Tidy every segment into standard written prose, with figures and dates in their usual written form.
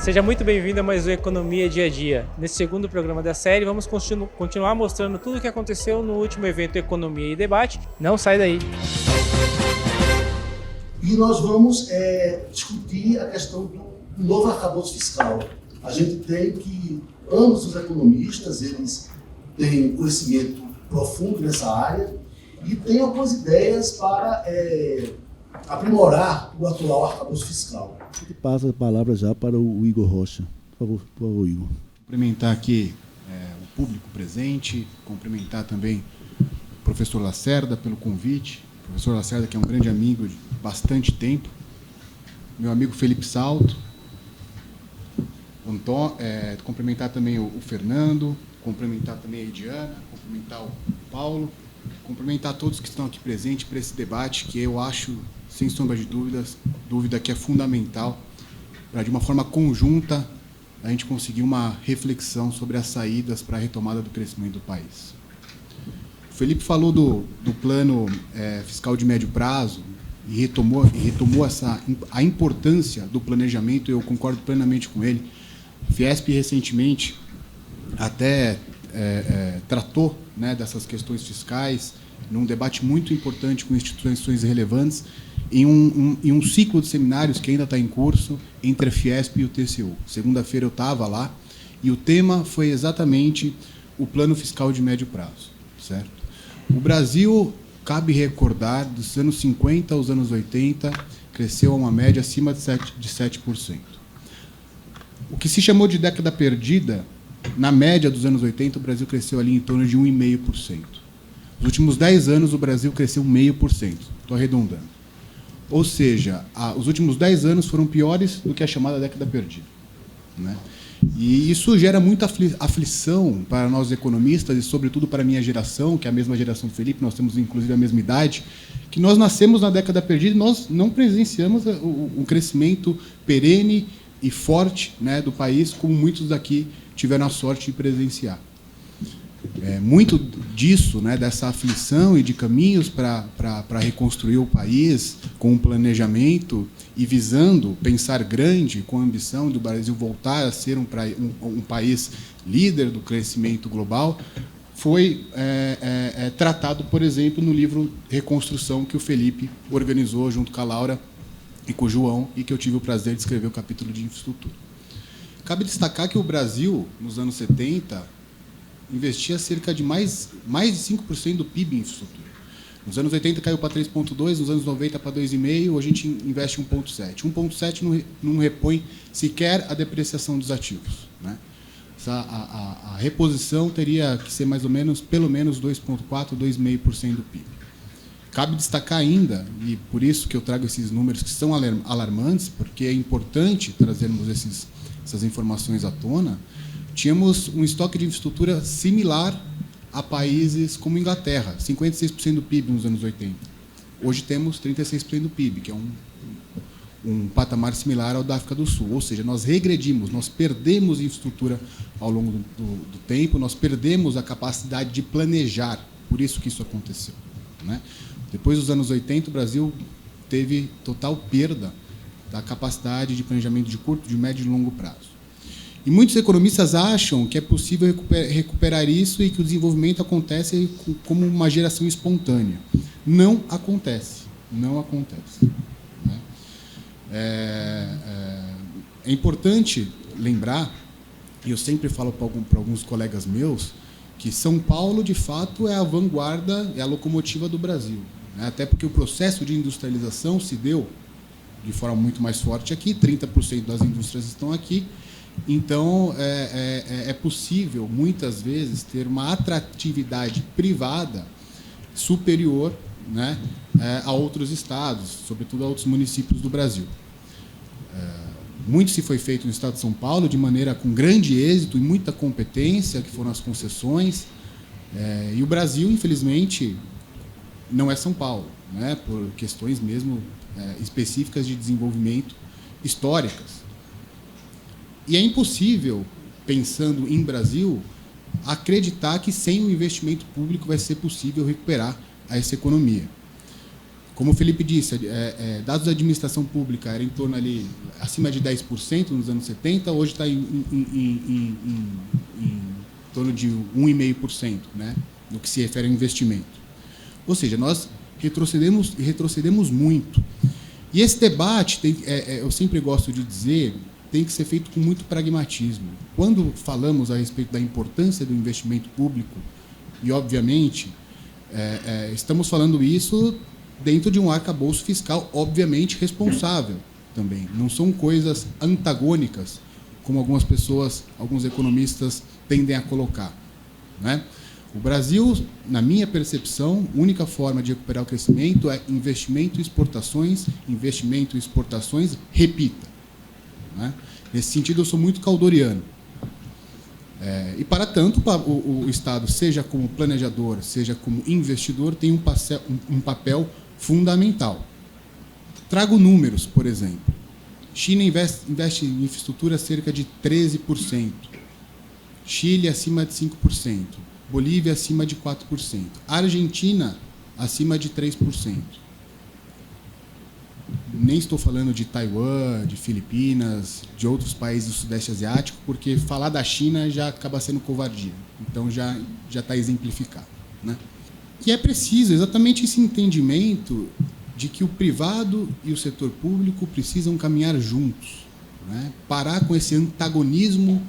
Seja muito bem-vindo a mais um Economia Dia a Dia. Nesse segundo programa da série, vamos continuar mostrando tudo o que aconteceu no último evento Economia e Debate. Não sai daí! E nós vamos discutir a questão do novo arcabouço fiscal. A gente tem que, ambos os economistas, eles têm conhecimento profundo nessa área e têm algumas ideias para aprimorar o atual arcabouço fiscal. Passa a palavra já para o Igor Rocha. Por favor, Igor. Cumprimentar aqui o público presente, cumprimentar também o professor Lacerda pelo convite. O professor Lacerda, que é um grande amigo de bastante tempo. Meu amigo Felipe Salto. Cumprimentar também o Fernando, cumprimentar também a Ediana, cumprimentar o Paulo, cumprimentar todos que estão aqui presentes para esse debate, que eu acho, sem sombra de dúvida que é fundamental para, de uma forma conjunta, a gente conseguir uma reflexão sobre as saídas para a retomada do crescimento do país. O Felipe falou do plano fiscal de médio prazo e retomou a importância do planejamento. Eu concordo plenamente com ele. A Fiesp recentemente até tratou, né, dessas questões fiscais num debate muito importante com instituições relevantes em um ciclo de seminários que ainda está em curso entre a Fiesp e o TCU. Segunda-feira eu estava lá e o tema foi exatamente o plano fiscal de médio prazo, certo? O Brasil, cabe recordar, dos anos 50 aos anos 80, cresceu a uma média acima de 7%. O que se chamou de década perdida, na média dos anos 80, o Brasil cresceu ali em torno de 1,5%. Nos últimos 10 anos, o Brasil cresceu 0,5%. Estou arredondando. Ou seja, os últimos 10 anos foram piores do que a chamada década perdida, né? E isso gera muita aflição para nós economistas e, sobretudo, para a minha geração, que é a mesma geração do Felipe, nós temos, inclusive, a mesma idade, que nós nascemos na década perdida e nós não presenciamos um crescimento perene e forte, né, do país, como muitos daqui tiveram a sorte de presenciar. Muito disso, né, dessa aflição e de caminhos para reconstruir o país com um planejamento e visando pensar grande, com a ambição do Brasil voltar a ser um país líder do crescimento global, foi tratado, por exemplo, no livro Reconstrução, que o Felipe organizou junto com a Laura e com o João, e que eu tive o prazer de escrever o capítulo de infraestrutura. Cabe destacar que o Brasil, nos anos 70, investia cerca de mais de 5% do PIB em infraestrutura. Nos anos 80 caiu para 3,2%, nos anos 90 para 2,5%, hoje a gente investe 1,7%. 1,7% não repõe sequer a depreciação dos ativos, né? A reposição teria que ser mais ou menos, pelo menos 2,4%, 2,5% do PIB. Cabe destacar ainda, e por isso que eu trago esses números que são alarmantes, porque é importante trazermos essas informações à tona. Tínhamos um estoque de infraestrutura similar a países como Inglaterra, 56% do PIB nos anos 80. Hoje temos 36% do PIB, que é um patamar similar ao da África do Sul. Ou seja, nós regredimos, nós perdemos infraestrutura ao longo do tempo, nós perdemos a capacidade de planejar, por isso que isso aconteceu, né? Depois dos anos 80, o Brasil teve total perda da capacidade de planejamento de curto, de médio e longo prazo. E muitos economistas acham que é possível recuperar isso e que o desenvolvimento acontece como uma geração espontânea. Não acontece. Não acontece, né? É importante lembrar, e eu sempre falo para alguns colegas meus, que São Paulo, de fato, é a vanguarda, é a locomotiva do Brasil, né? Até porque o processo de industrialização se deu de forma muito mais forte aqui, 30% das indústrias estão aqui. Então, é possível, muitas vezes, ter uma atratividade privada superior, né, a outros estados, sobretudo a outros municípios do Brasil. Muito se foi feito no estado de São Paulo, de maneira com grande êxito e muita competência, que foram as concessões. E o Brasil, infelizmente, não é São Paulo, né, por questões mesmo específicas de desenvolvimento históricas. E é impossível, pensando em Brasil, acreditar que sem o investimento público vai ser possível recuperar essa economia. como o Felipe disse, dados da administração pública eram em torno ali, acima de 10% nos anos 70, hoje está em torno de 1,5%, né, no que se refere ao investimento. Ou seja, nós retrocedemos muito. E esse debate, eu sempre gosto de dizer, tem que ser feito com muito pragmatismo. Quando falamos a respeito da importância do investimento público, e, obviamente, estamos falando isso dentro de um arcabouço fiscal, obviamente, responsável também. Não são coisas antagônicas, como algumas pessoas, alguns economistas tendem a colocar, né? O Brasil, na minha percepção, a única forma de recuperar o crescimento é investimento e exportações, repita, né? Nesse sentido, eu sou muito caudoriano. E, para tanto, o Estado, seja como planejador, seja como investidor, tem um papel fundamental. Trago números, por exemplo. China investe em infraestrutura cerca de 13%. Chile, acima de 5%. Bolívia, acima de 4%. Argentina, acima de 3%. Nem estou falando de Taiwan, de Filipinas, de outros países do Sudeste Asiático, porque falar da China já acaba sendo covardia. Então, já está exemplificado, né? E é preciso exatamente esse entendimento de que o privado e o setor público precisam caminhar juntos, né? Parar com esse antagonismo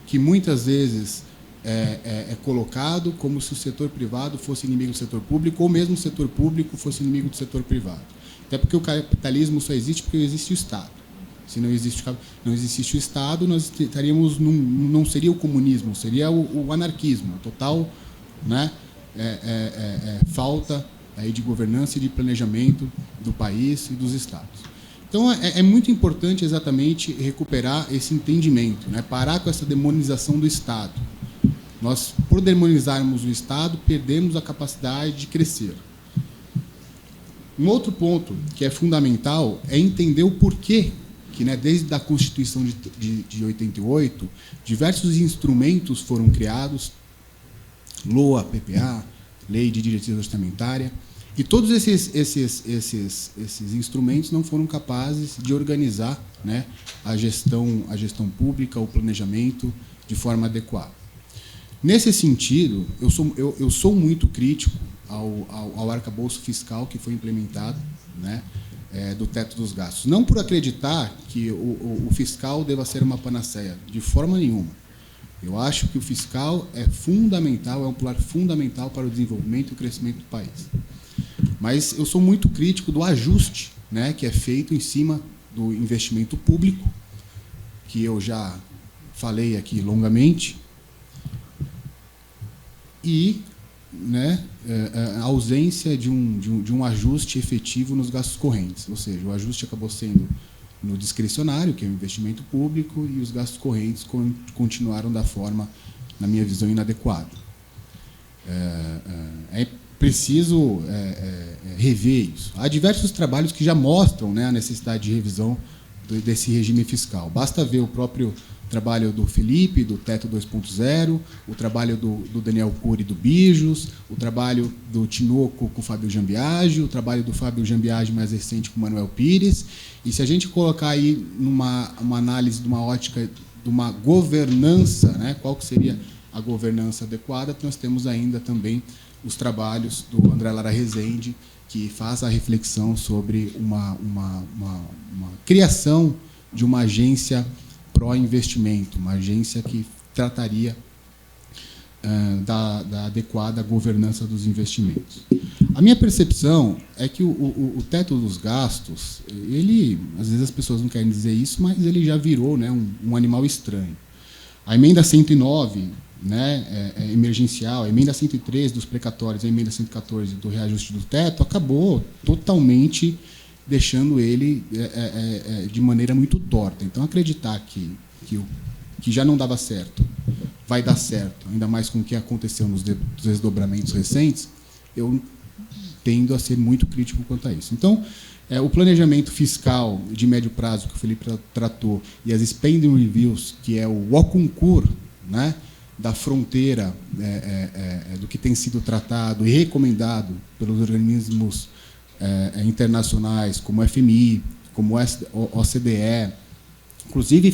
que muitas vezes é colocado como se o setor privado fosse inimigo do setor público, ou mesmo o setor público fosse inimigo do setor privado. Até porque o capitalismo só existe porque existe o Estado. Se não existisse o Estado, nós estaríamos não seria o comunismo, seria o anarquismo, a total, né, falta aí de governança e de planejamento do país e dos Estados. Então, é muito importante exatamente recuperar esse entendimento, né, parar com essa demonização do Estado. Nós, por demonizarmos o Estado, perdemos a capacidade de crescer. Um outro ponto que é fundamental é entender o porquê que, né, desde a Constituição de 88, diversos instrumentos foram criados, LOA, PPA, Lei de Diretriz Orçamentária, e todos esses instrumentos não foram capazes de organizar, né, a gestão pública, o planejamento de forma adequada. Nesse sentido, eu sou muito crítico ao arcabouço fiscal que foi implementado, né, do teto dos gastos. Não por acreditar que o fiscal deva ser uma panaceia, de forma nenhuma. Eu acho que o fiscal é fundamental, é um pilar fundamental para o desenvolvimento e o crescimento do país. Mas eu sou muito crítico do ajuste, né, que é feito em cima do investimento público, que eu já falei aqui longamente, e, né, a ausência de um ajuste efetivo nos gastos correntes. Ou seja, o ajuste acabou sendo no discricionário, que é o investimento público, e os gastos correntes continuaram da forma, na minha visão, inadequada. É preciso rever isso. Há diversos trabalhos que já mostram, né, a necessidade de revisão desse regime fiscal. Basta ver o próprio trabalho do Felipe, do Teto 2.0, o trabalho do Daniel Cury, do Bijos, o trabalho do Tinoco com o Fábio Jambiagi, o trabalho do Fábio Jambiagi mais recente com o Manuel Pires. E se a gente colocar aí uma análise de uma ótica de uma governança, né, qual que seria a governança adequada, nós temos ainda também os trabalhos do André Lara Rezende, que faz a reflexão sobre uma criação de uma agência pró-investimento, uma agência que trataria da adequada governança dos investimentos. A minha percepção é que o teto dos gastos, ele, às vezes as pessoas não querem dizer isso, mas ele já virou, né, um animal estranho. A emenda 109, né, emergencial, a emenda 103 dos precatórios, a emenda 114 do reajuste do teto, acabou totalmente deixando ele de maneira muito torta. Então, acreditar que já não dava certo, vai dar certo, ainda mais com o que aconteceu nos desdobramentos recentes, eu tendo a ser muito crítico quanto a isso. Então, o planejamento fiscal de médio prazo que o Felipe tratou e as spending reviews, que é o concurso, né, da fronteira do que tem sido tratado e recomendado pelos organismos internacionais, como o FMI, como o OCDE. Inclusive,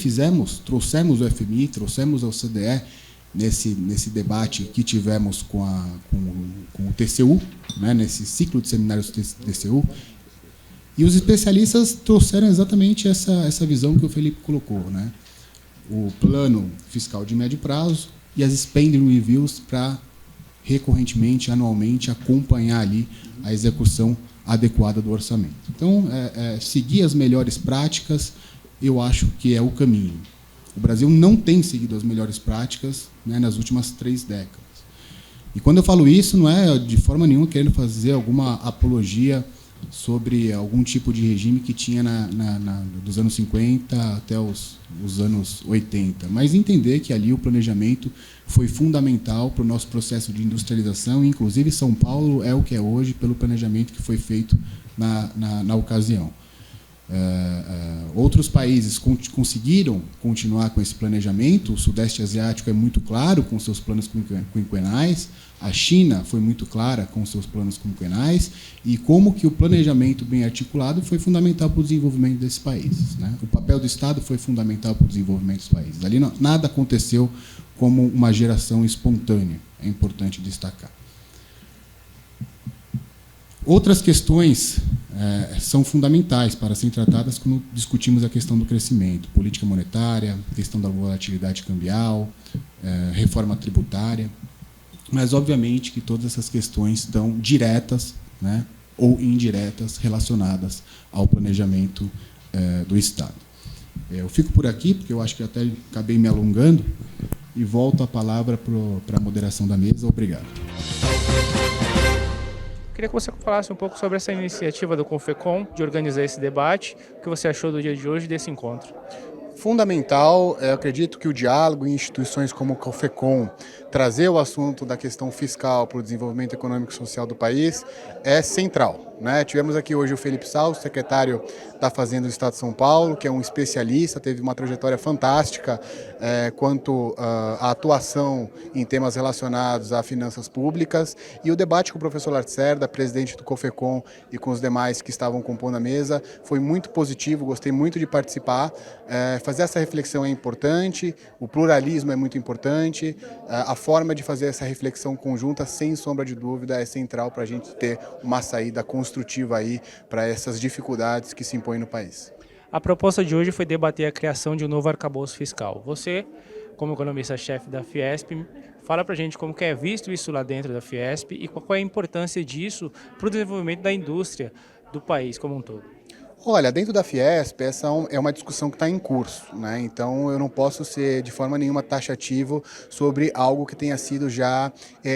trouxemos o FMI, trouxemos a OCDE nesse debate que tivemos com o TCU, né, nesse ciclo de seminários do TCU, e os especialistas trouxeram exatamente essa visão que o Felipe colocou, né? O plano fiscal de médio prazo e as spending reviews para, recorrentemente, anualmente, acompanhar ali a execução adequada do orçamento. Então, seguir as melhores práticas, eu acho que é o caminho. O Brasil não tem seguido as melhores práticas, né, nas últimas 3 décadas. E quando eu falo isso, não é de forma nenhuma querendo fazer alguma apologia sobre algum tipo de regime que tinha dos anos 50 até os anos 80, mas entender que ali o planejamento foi fundamental para o nosso processo de industrialização, e inclusive São Paulo é o que é hoje pelo planejamento que foi feito na ocasião. Outros países conseguiram continuar com esse planejamento. O Sudeste Asiático é muito claro com seus planos quinquenais, a China foi muito clara com seus planos quinquenais, e como que o planejamento bem articulado foi fundamental para o desenvolvimento desses países, né? O papel do Estado foi fundamental para o desenvolvimento dos países. Ali nada aconteceu como uma geração espontânea, é importante destacar. Outras questões são fundamentais para serem tratadas quando discutimos a questão do crescimento: política monetária, questão da volatilidade cambial, reforma tributária. Mas, obviamente, que todas essas questões estão diretas, né, ou indiretas relacionadas ao planejamento do Estado. Eu fico por aqui, porque eu acho que até acabei me alongando, e volto a palavra para a moderação da mesa. Obrigado. Queria que você falasse um pouco sobre essa iniciativa do Confecom de organizar esse debate. O que você achou do dia de hoje desse encontro? Fundamental, eu acredito que o diálogo em instituições como o Confecom, trazer o assunto da questão fiscal para o desenvolvimento econômico e social do país é central, né? Tivemos aqui hoje o Felipe Salles, secretário da Fazenda do Estado de São Paulo, que é um especialista, teve uma trajetória fantástica quanto à atuação em temas relacionados a finanças públicas, e o debate com o professor Lacerda, presidente do Confecom, e com os demais que estavam compondo a mesa, foi muito positivo, gostei muito de participar. Fazer essa reflexão é importante, o pluralismo é muito importante, a forma de fazer essa reflexão conjunta, sem sombra de dúvida, é central para a gente ter uma saída construtiva aí para essas dificuldades que se impõem no país. A proposta de hoje foi debater a criação de um novo arcabouço fiscal. Você, como economista-chefe da Fiesp, fala para a gente como que é visto isso lá dentro da Fiesp e qual é a importância disso para o desenvolvimento da indústria do país como um todo. Olha, dentro da Fiesp, essa é uma discussão que está em curso, né? Então eu não posso ser de forma nenhuma taxativo sobre algo que tenha sido já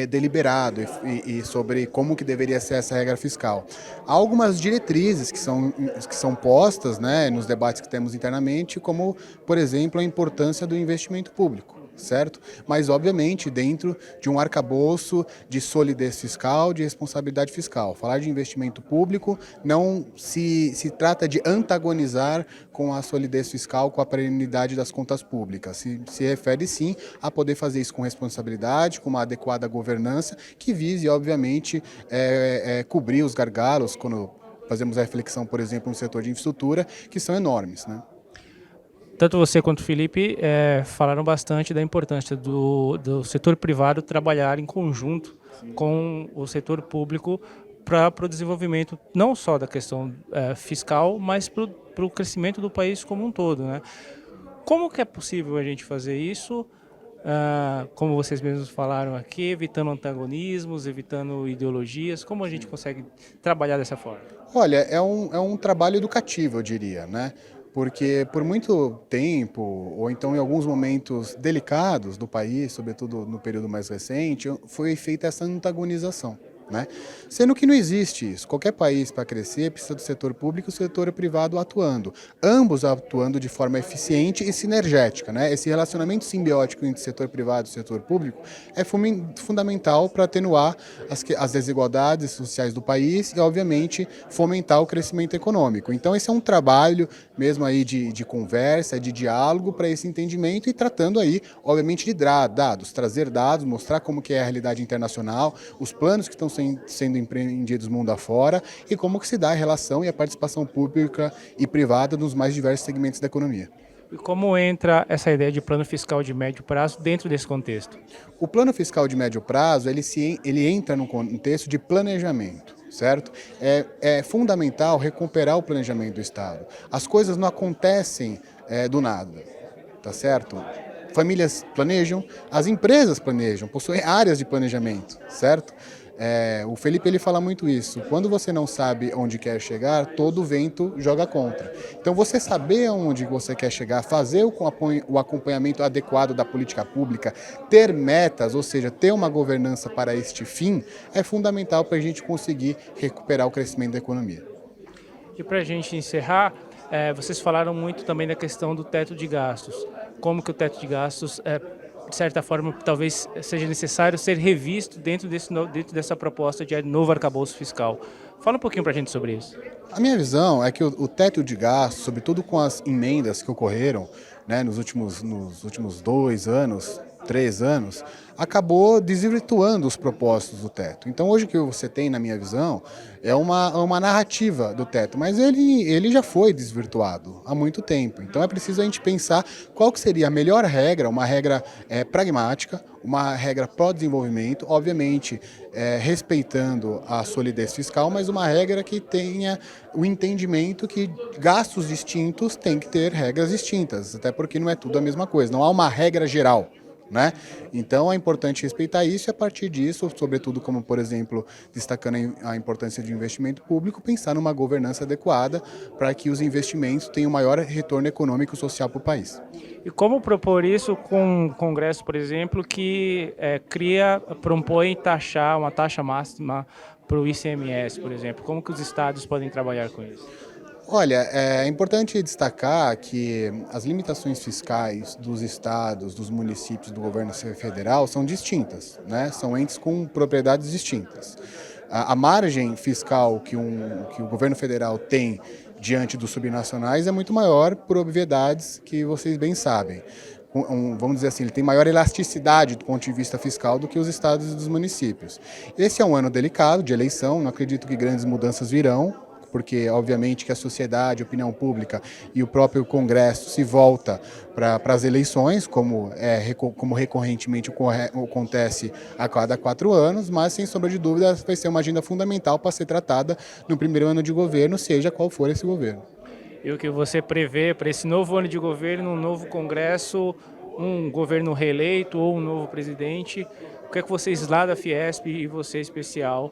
deliberado e sobre como que deveria ser essa regra fiscal. Há algumas diretrizes que são postas, né, nos debates que temos internamente, como, por exemplo, a importância do investimento público. Certo? Mas, obviamente, dentro de um arcabouço de solidez fiscal, de responsabilidade fiscal. Falar de investimento público não se trata de antagonizar com a solidez fiscal, com a perenidade das contas públicas. Se refere, sim, a poder fazer isso com responsabilidade, com uma adequada governança, que vise, obviamente, cobrir os gargalos, quando fazemos a reflexão, por exemplo, no setor de infraestrutura, que são enormes, né? Tanto você quanto o Felipe falaram bastante da importância do setor privado trabalhar em conjunto com o setor público para o desenvolvimento não só da questão fiscal, mas para o crescimento do país como um todo, né? Como que é possível a gente fazer isso, como vocês mesmos falaram aqui, evitando antagonismos, evitando ideologias? Como a gente consegue trabalhar dessa forma? Olha, é um trabalho educativo, eu diria, né? Porque por muito tempo, ou então em alguns momentos delicados do país, sobretudo no período mais recente, foi feita essa antagonização, né? Sendo que não existe isso. Qualquer país, para crescer, precisa do setor público e do setor privado atuando. Ambos atuando de forma eficiente e sinergética, né? Esse relacionamento simbiótico entre setor privado e setor público é fundamental para atenuar as desigualdades sociais do país e, obviamente, fomentar o crescimento econômico. Então, esse é um trabalho mesmo aí de conversa, de diálogo para esse entendimento, e tratando aí, obviamente, de dados, trazer dados, mostrar como que é a realidade internacional, os planos que estão sendo empreendidos mundo afora e como que se dá a relação e a participação pública e privada nos mais diversos segmentos da economia. E como entra essa ideia de plano fiscal de médio prazo dentro desse contexto? O plano fiscal de médio prazo, ele entra no contexto de planejamento, certo? É fundamental recuperar o planejamento do Estado. As coisas não acontecem do nada, tá certo? Famílias planejam, as empresas planejam, possuem áreas de planejamento, certo? O Felipe ele fala muito isso. Quando você não sabe onde quer chegar, todo vento joga contra. Então você saber onde você quer chegar, fazer o acompanhamento adequado da política pública, ter metas, ou seja, ter uma governança para este fim, é fundamental para a gente conseguir recuperar o crescimento da economia. E para a gente encerrar, vocês falaram muito também da questão do teto de gastos. Como que o teto de gastos, de certa forma, talvez seja necessário ser revisto dentro dessa proposta de novo arcabouço fiscal. Fala um pouquinho para a gente sobre isso. A minha visão é que o teto de gastos, sobretudo com as emendas que ocorreram, né, nos últimos 2 anos, 3 anos, acabou desvirtuando os propósitos do teto. Então hoje o que você tem, na minha visão, é uma narrativa do teto, mas ele já foi desvirtuado há muito tempo. Então é preciso a gente pensar qual que seria a melhor regra, uma regra pragmática, uma regra pró-desenvolvimento, obviamente respeitando a solidez fiscal, mas uma regra que tenha o entendimento que gastos distintos têm que ter regras distintas, até porque não é tudo a mesma coisa, não há uma regra geral. Né? Então é importante respeitar isso e a partir disso, sobretudo como por exemplo, destacando a importância de investimento público, pensar numa governança adequada para que os investimentos tenham maior retorno econômico e social para o país. E como propor isso com um Congresso, por exemplo, que propõe taxar uma taxa máxima para o ICMS, por exemplo? Como que os estados podem trabalhar com isso? Olha, é importante destacar que as limitações fiscais dos estados, dos municípios, do governo federal são distintas, né? São entes com propriedades distintas. A margem fiscal que o governo federal tem diante dos subnacionais é muito maior por obviedades que vocês bem sabem. Vamos dizer assim, ele tem maior elasticidade do ponto de vista fiscal do que os estados e os municípios. Esse é um ano delicado de eleição, não acredito que grandes mudanças virão, porque obviamente que a sociedade, a opinião pública e o próprio Congresso se volta para as eleições, como recorrentemente acontece a cada 4 anos, mas sem sombra de dúvida vai ser uma agenda fundamental para ser tratada no primeiro ano de governo, seja qual for esse governo. E o que você prevê para esse novo ano de governo, um novo Congresso, um governo reeleito ou um novo presidente? O que é que vocês lá da Fiesp e você especial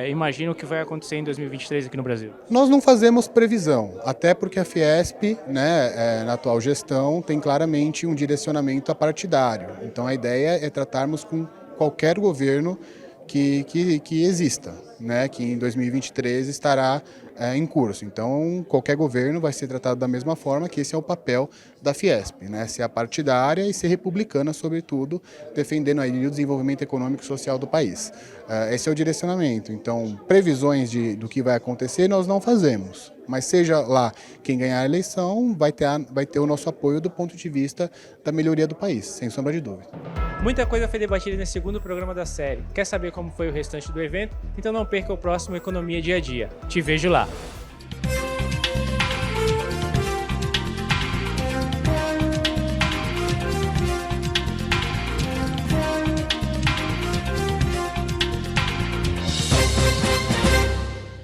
imaginam que vai acontecer em 2023 aqui no Brasil? Nós não fazemos previsão, até porque a Fiesp, né, na atual gestão, tem claramente um direcionamento apartidário. Então a ideia é tratarmos com qualquer governo que exista, né, que em 2023 estará em curso. Então, qualquer governo vai ser tratado da mesma forma, que esse é o papel da Fiesp, né, ser partidária e ser republicana, sobretudo, defendendo aí o desenvolvimento econômico e social do país. Esse é o direcionamento. Então, previsões do que vai acontecer nós não fazemos, mas seja lá quem ganhar a eleição, vai ter o nosso apoio do ponto de vista da melhoria do país, sem sombra de dúvida. Muita coisa foi debatida nesse segundo programa da série. Quer saber como foi o restante do evento? Então não perca o próximo Economia Dia a Dia. Te vejo lá!